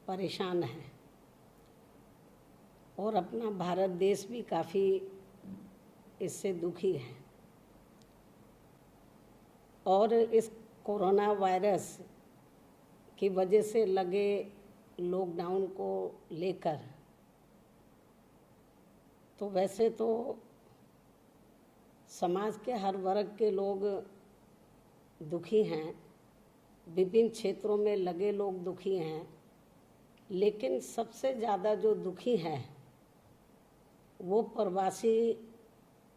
परेशान हैं और अपना भारत देश भी काफ़ी इससे दुखी है। और इस कोरोना वायरस की वजह से लगे लॉकडाउन को लेकर तो वैसे तो समाज के हर वर्ग के लोग दुखी हैं, विभिन्न क्षेत्रों में लगे लोग दुखी हैं, लेकिन सबसे ज़्यादा जो दुखी हैं वो प्रवासी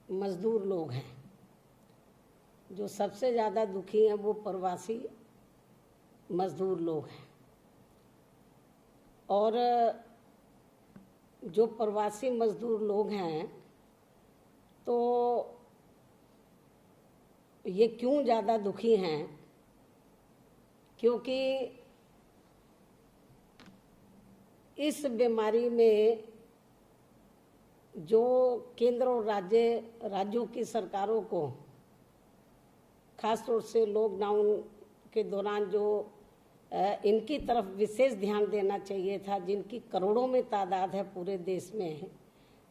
मजदूर लोग हैं। जो सबसे ज़्यादा दुखी हैं वो प्रवासी मजदूर लोग हैं। और जो प्रवासी मजदूर लोग हैं तो ये क्यों ज़्यादा दुखी हैं, क्योंकि इस बीमारी में जो केंद्र और राज्यों की सरकारों को खास तौर से लॉकडाउन के दौरान जो इनकी तरफ विशेष ध्यान देना चाहिए था, जिनकी करोड़ों में तादाद है पूरे देश में,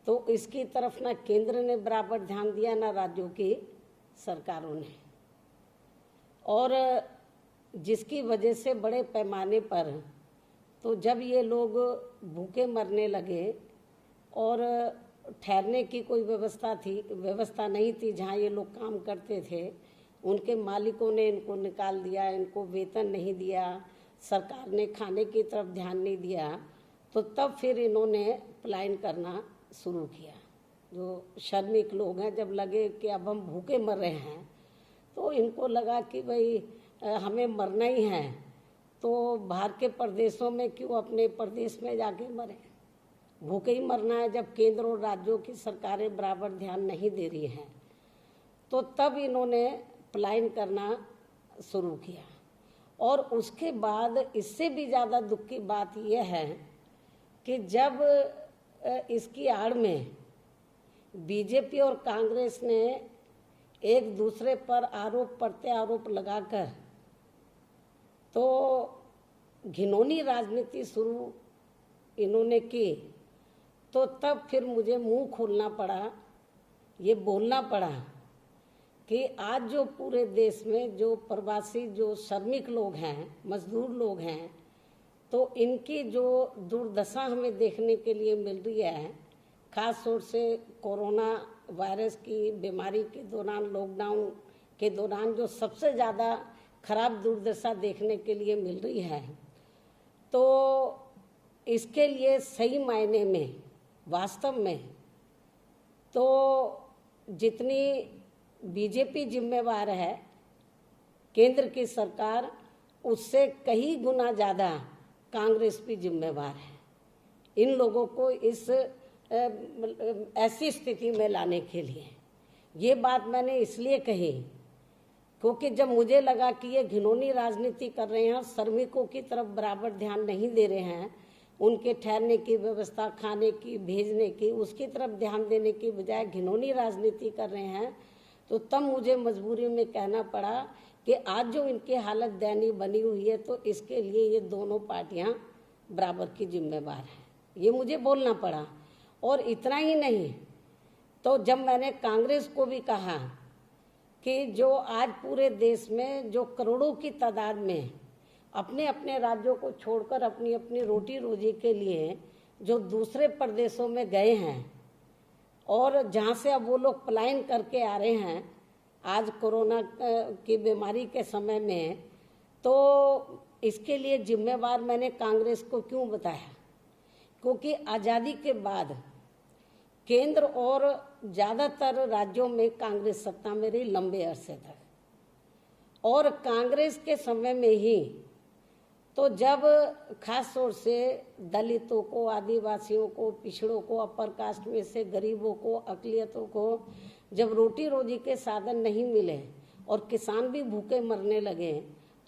तो इसकी तरफ ना केंद्र ने बराबर ध्यान दिया ना राज्यों की सरकारों ने। और जिसकी वजह से बड़े पैमाने पर तो जब ये लोग भूखे मरने लगे और ठहरने की कोई व्यवस्था नहीं थी, जहाँ ये लोग काम करते थे उनके मालिकों ने इनको निकाल दिया, इनको वेतन नहीं दिया, सरकार ने खाने की तरफ ध्यान नहीं दिया, तो तब फिर इन्होंने पलायन करना शुरू किया। जो श्रमिक लोग हैं, जब लगे कि अब हम भूखे मर रहे हैं तो इनको लगा कि भाई हमें मरना ही है, तो बाहर के प्रदेशों में क्यों अपने प्रदेश में जाके मरें, भूखे ही मरना है जब केंद्र और राज्यों की सरकारें बराबर ध्यान नहीं दे रही हैं। तो तब इन्होंने पलायन करना शुरू किया। और उसके बाद इससे भी ज़्यादा दुख की बात यह है कि जब इसकी आड़ में बीजेपी और कांग्रेस ने एक दूसरे पर आरोप प्रत्यारोप लगाकर तो घिनौनी राजनीति शुरू इन्होंने की, तो तब फिर मुझे मुंह खोलना पड़ा, ये बोलना पड़ा कि आज जो पूरे देश में जो प्रवासी जो श्रमिक लोग हैं, मजदूर लोग हैं, तो इनकी जो दुर्दशा हमें देखने के लिए मिल रही है, खास तौर से कोरोना वायरस की बीमारी के दौरान, लॉकडाउन के दौरान जो सबसे ज़्यादा खराब दुर्दशा देखने के लिए मिल रही है, तो इसके लिए सही मायने में वास्तव में तो जितनी बीजेपी जिम्मेवार है, केंद्र की सरकार, उससे कई गुना ज़्यादा कांग्रेस भी जिम्मेवार है इन लोगों को इस ऐसी स्थिति में लाने के लिए। ये बात मैंने इसलिए कही क्योंकि जब मुझे लगा कि ये घिनौनी राजनीति कर रहे हैं, श्रमिकों की तरफ बराबर ध्यान नहीं दे रहे हैं, उनके ठहरने की व्यवस्था, खाने की, भेजने की, उसकी तरफ ध्यान देने की बजाय घिनौनी राजनीति कर रहे हैं, तो तब मुझे मजबूरी में कहना पड़ा कि आज जो इनकी हालत दयनीय बनी हुई है, तो इसके लिए ये दोनों पार्टियां बराबर की जिम्मेवार हैं, ये मुझे बोलना पड़ा। और इतना ही नहीं, तो जब मैंने कांग्रेस को भी कहा कि जो आज पूरे देश में जो करोड़ों की तादाद में अपने अपने राज्यों को छोड़कर अपनी अपनी रोटी रोजी के लिए जो दूसरे प्रदेशों में गए हैं और जहाँ से अब वो लोग पलायन करके आ रहे हैं आज कोरोना की बीमारी के समय में, तो इसके लिए जिम्मेवार मैंने कांग्रेस को क्यों बताया, क्योंकि आज़ादी के बाद केंद्र और ज़्यादातर राज्यों में कांग्रेस सत्ता में रही लंबे अरसे तक, और कांग्रेस के समय में ही तो जब खास तौर से दलितों को, आदिवासियों को, पिछड़ों को, अपर कास्ट में से गरीबों को, अकलियतों को जब रोटी रोजी के साधन नहीं मिले और किसान भी भूखे मरने लगे,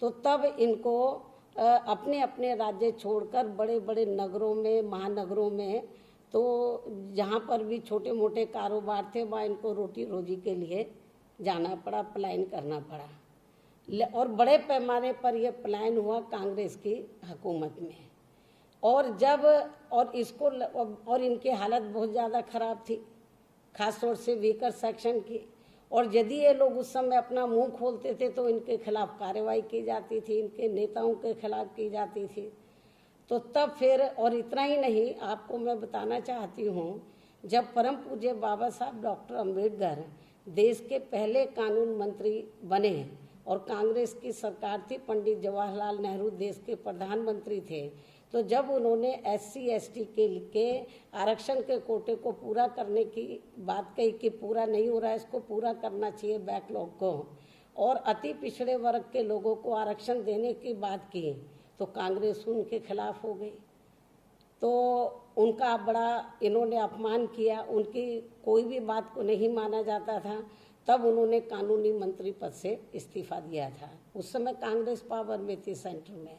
तो तब इनको अपने अपने राज्य छोड़कर बड़े बड़े नगरों में, महानगरों में, तो जहाँ पर भी छोटे मोटे कारोबार थे वहाँ इनको रोटी रोजी के लिए जाना पड़ा, पलायन करना पड़ा। और बड़े पैमाने पर यह पलायन हुआ कांग्रेस की हुकूमत में। और इनकी हालत बहुत ज़्यादा खराब थी, खास तौर से वीकर सेक्शन की। और यदि ये लोग उस समय अपना मुंह खोलते थे तो इनके खिलाफ कार्रवाई की जाती थी, इनके नेताओं के खिलाफ की जाती थी। तो तब फिर, और इतना ही नहीं, आपको मैं बताना चाहती हूँ, जब परम पूज्य बाबा साहब डॉक्टर अम्बेडकर देश के पहले कानून मंत्री बने और कांग्रेस की सरकार थी, पंडित जवाहरलाल नेहरू देश के प्रधानमंत्री थे, तो जब उन्होंने SC/ST के आरक्षण के कोटे को पूरा करने की बात कही कि पूरा नहीं हो रहा है, इसको पूरा करना चाहिए बैकलॉग को, और अति पिछड़े वर्ग के लोगों को आरक्षण देने की बात की, तो कांग्रेस उनके खिलाफ हो गई। तो उनका बड़ा इन्होंने अपमान किया, उनकी कोई भी बात को नहीं माना जाता था। तब उन्होंने कानूनी मंत्री पद से इस्तीफा दिया था। उस समय कांग्रेस पावर में थी सेंटर में।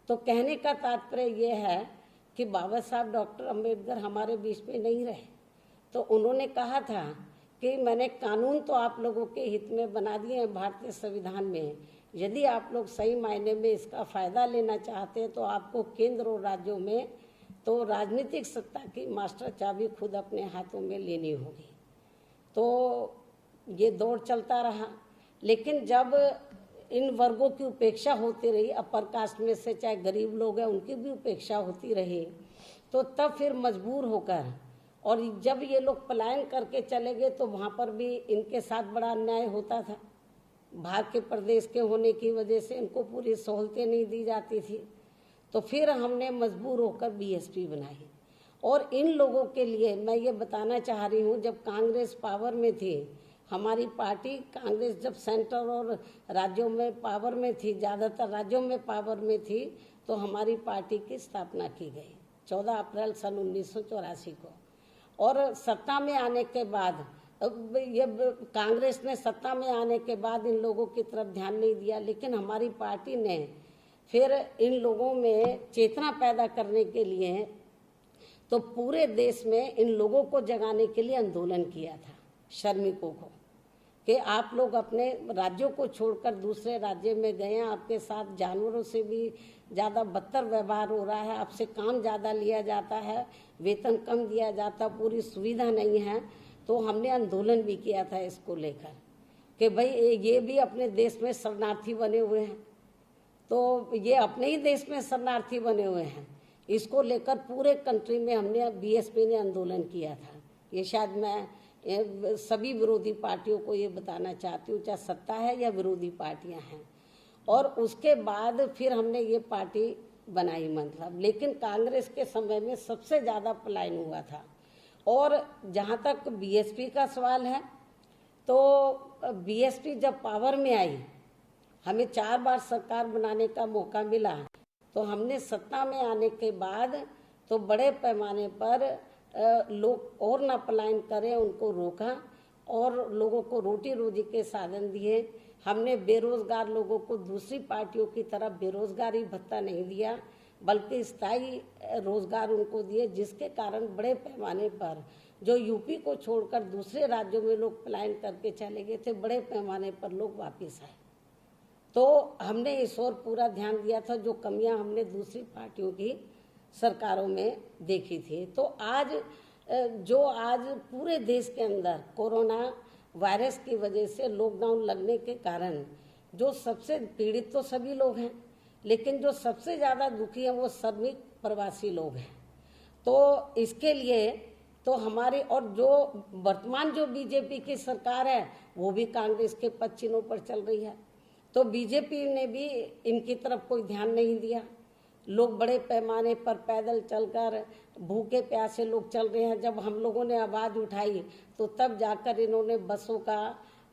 तो कहने का तात्पर्य ये है कि बाबा साहब डॉक्टर अम्बेडकर हमारे बीच में नहीं रहे। तो उन्होंने कहा था कि मैंने कानून तो आप लोगों के हित में बना दिए हैं भारतीय संविधान में, यदि आप लोग सही मायने में इसका फ़ायदा लेना चाहते हैं तो आपको केंद्र और राज्यों में तो राजनीतिक सत्ता की मास्टर चाबी खुद अपने हाथों में लेनी होगी। तो ये दौर चलता रहा, लेकिन जब इन वर्गों की उपेक्षा होती रही, अपर कास्ट में से चाहे गरीब लोग हैं उनकी भी उपेक्षा होती रही, तो तब फिर मजबूर होकर, और जब ये लोग पलायन करके चले गए तो वहाँ पर भी इनके साथ बड़ा अन्याय होता था। बाहर के प्रदेश के होने की वजह से इनको पूरी सहूलतें नहीं दी जाती थी। तो फिर हमने मजबूर होकर BSP बनाई। और इन लोगों के लिए मैं ये बताना चाह रही हूँ, जब कांग्रेस पावर में थी, हमारी पार्टी कांग्रेस जब सेंटर और राज्यों में पावर में थी, ज़्यादातर राज्यों में पावर में थी, तो हमारी पार्टी की स्थापना की गई 14 अप्रैल सन 1984 को। और सत्ता में आने के बाद, ये कांग्रेस ने सत्ता में आने के बाद इन लोगों की तरफ ध्यान नहीं दिया, लेकिन हमारी पार्टी ने फिर इन लोगों में चेतना पैदा करने के लिए तो पूरे देश में इन लोगों को जगाने के लिए आंदोलन किया था, श्रमिकों को, कि आप लोग अपने राज्यों को छोड़कर दूसरे राज्य में गए हैं, आपके साथ जानवरों से भी ज़्यादा बदतर व्यवहार हो रहा है, आपसे काम ज़्यादा लिया जाता है, वेतन कम दिया जाता, पूरी सुविधा नहीं है। तो हमने आंदोलन भी किया था इसको लेकर कि भाई ये भी अपने देश में शरणार्थी बने हुए हैं, तो ये अपने ही देश में शरणार्थी बने हुए हैं। इसको लेकर पूरे कंट्री में हमने BSP ने आंदोलन किया था। ये शायद मैं सभी विरोधी पार्टियों को ये बताना चाहती हूँ, चाहे सत्ता है या विरोधी पार्टियां हैं। और उसके बाद फिर हमने ये पार्टी बनाई, मतलब, लेकिन कांग्रेस के समय में सबसे ज़्यादा पलायन हुआ था। और जहाँ तक BSP का सवाल है, तो BSP जब पावर में आई, हमें 4 बार सरकार बनाने का मौका मिला, तो हमने सत्ता में आने के बाद तो बड़े पैमाने पर लोग और ना पलायन करें उनको रोका और लोगों को रोटी रोजी के साधन दिए। हमने बेरोजगार लोगों को दूसरी पार्टियों की तरह बेरोजगारी भत्ता नहीं दिया, बल्कि स्थायी रोजगार उनको दिए, जिसके कारण बड़े पैमाने पर जो यूपी को छोड़कर दूसरे राज्यों में लोग पलायन करके चले गए थे, बड़े पैमाने पर लोग वापस आए। तो हमने इस ओर पूरा ध्यान दिया था, जो कमियां हमने दूसरी पार्टियों की सरकारों में देखी थी। तो आज पूरे देश के अंदर कोरोना वायरस की वजह से लॉकडाउन लगने के कारण जो सबसे पीड़ित तो सभी लोग हैं, लेकिन जो सबसे ज़्यादा दुखी हैं वो श्रमिक प्रवासी लोग हैं। तो इसके लिए तो हमारे, और जो वर्तमान जो BJP की सरकार है वो भी कांग्रेस के पद चिन्हों पर चल रही है, तो BJP ने भी इनकी तरफ कोई ध्यान नहीं दिया। लोग बड़े पैमाने पर पैदल चलकर, भूखे प्यासे लोग चल रहे हैं। जब हम लोगों ने आवाज़ उठाई तो तब जाकर इन्होंने बसों का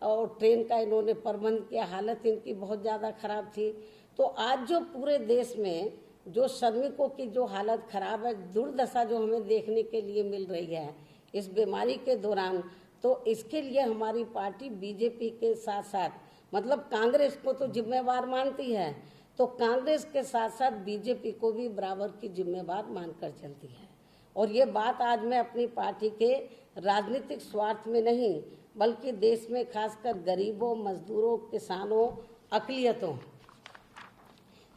और ट्रेन का इन्होंने प्रबंध किया। हालत इनकी बहुत ज़्यादा खराब थी। तो आज जो पूरे देश में जो श्रमिकों की जो हालत खराब है, दुर्दशा जो हमें देखने के लिए मिल रही है इस बीमारी के दौरान, तो इसके लिए हमारी पार्टी BJP के साथ साथ, मतलब कांग्रेस को तो जिम्मेवार मानती है, तो कांग्रेस के साथ साथ BJP को भी बराबर की जिम्मेवार मानकर चलती है। और ये बात आज मैं अपनी पार्टी के राजनीतिक स्वार्थ में नहीं, बल्कि देश में खासकर गरीबों, मजदूरों, किसानों, अक़लियतों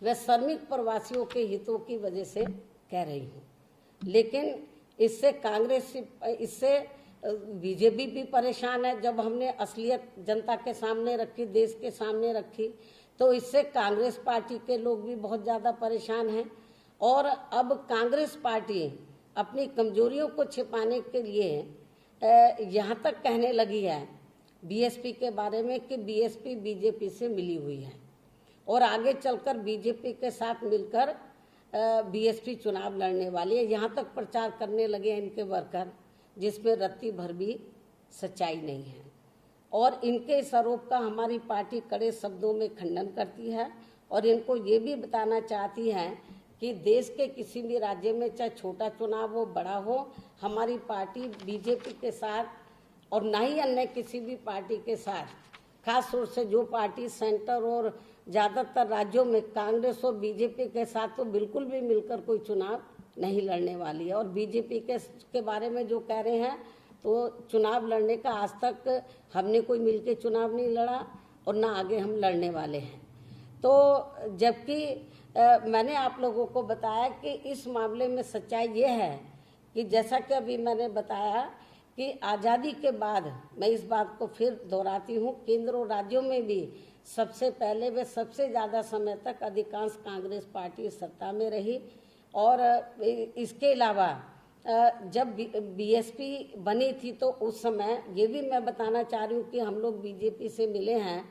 व श्रमिक प्रवासियों के हितों की वजह से कह रही हूँ। लेकिन इससे बीजेपी भी परेशान है। जब हमने असलियत जनता के सामने रखी, देश के सामने रखी, तो इससे कांग्रेस पार्टी के लोग भी बहुत ज़्यादा परेशान हैं। और अब कांग्रेस पार्टी अपनी कमजोरियों को छिपाने के लिए यहाँ तक कहने लगी है बीएसपी के बारे में कि बीएसपी बीजेपी से मिली हुई है और आगे चलकर बीजेपी के साथ मिलकर बीएसपी चुनाव लड़ने वाली है। यहाँ तक प्रचार करने लगे हैं इनके वर्कर, जिसमें रत्ती भर भी सच्चाई नहीं है। और इनके इस आरोप का हमारी पार्टी कड़े शब्दों में खंडन करती है और इनको ये भी बताना चाहती है कि देश के किसी भी राज्य में चाहे छोटा चुनाव हो बड़ा हो, हमारी पार्टी बीजेपी के साथ और ना ही अन्य किसी भी पार्टी के साथ, खास तौर से जो पार्टी सेंटर और ज़्यादातर राज्यों में कांग्रेस और बीजेपी के साथ तो बिल्कुल भी मिलकर कोई चुनाव नहीं लड़ने वाली है। और बीजेपी के बारे में जो कह रहे हैं, तो चुनाव लड़ने का आज तक हमने कोई मिलके चुनाव नहीं लड़ा और ना आगे हम लड़ने वाले हैं। तो जबकि मैंने आप लोगों को बताया कि इस मामले में सच्चाई ये है कि जैसा कि अभी मैंने बताया कि आज़ादी के बाद, मैं इस बात को फिर दोहराती हूँ, केंद्र और राज्यों में भी सबसे पहले वे सबसे ज़्यादा समय तक अधिकांश कांग्रेस पार्टी सत्ता में रही। और इसके अलावा जब बीएसपी बनी थी तो उस समय ये भी मैं बताना चाह रही हूँ कि हम लोग बीजेपी से मिले हैं,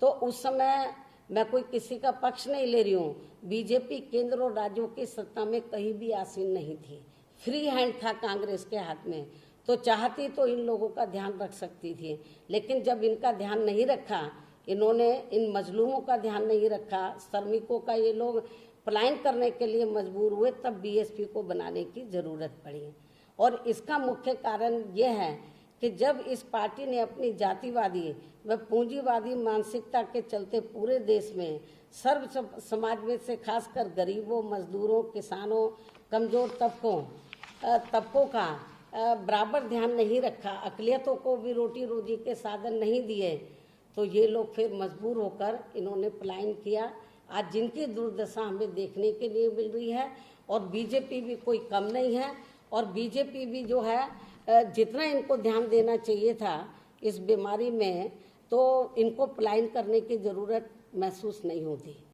तो उस समय मैं कोई किसी का पक्ष नहीं ले रही हूँ, बीजेपी केंद्र और राज्यों की सत्ता में कहीं भी आसीन नहीं थी, फ्री हैंड था कांग्रेस के हाथ में। तो चाहती तो इन लोगों का ध्यान रख सकती थी, लेकिन जब इनका ध्यान नहीं रखा, इन्होंने इन मजलूमों का ध्यान नहीं रखा, श्रमिकों का ये लोग पलायन करने के लिए मजबूर हुए, तब बीएसपी को बनाने की ज़रूरत पड़ी। और इसका मुख्य कारण ये है कि जब इस पार्टी ने अपनी जातिवादी व पूंजीवादी मानसिकता के चलते पूरे देश में सर्व समाज में से खासकर गरीबों, मजदूरों, किसानों, कमज़ोर तबकों का बराबर ध्यान नहीं रखा, अक़लियतों को भी रोटी रोजी के साधन नहीं दिए, तो ये लोग फिर मजबूर होकर इन्होंने पलायन किया। आज जिनकी दुर्दशा हमें देखने के लिए मिल रही है, और बीजेपी भी कोई कम नहीं है। और बीजेपी भी जो है, जितना इनको ध्यान देना चाहिए था इस बीमारी में, तो इनको पलायन करने की ज़रूरत महसूस नहीं होती।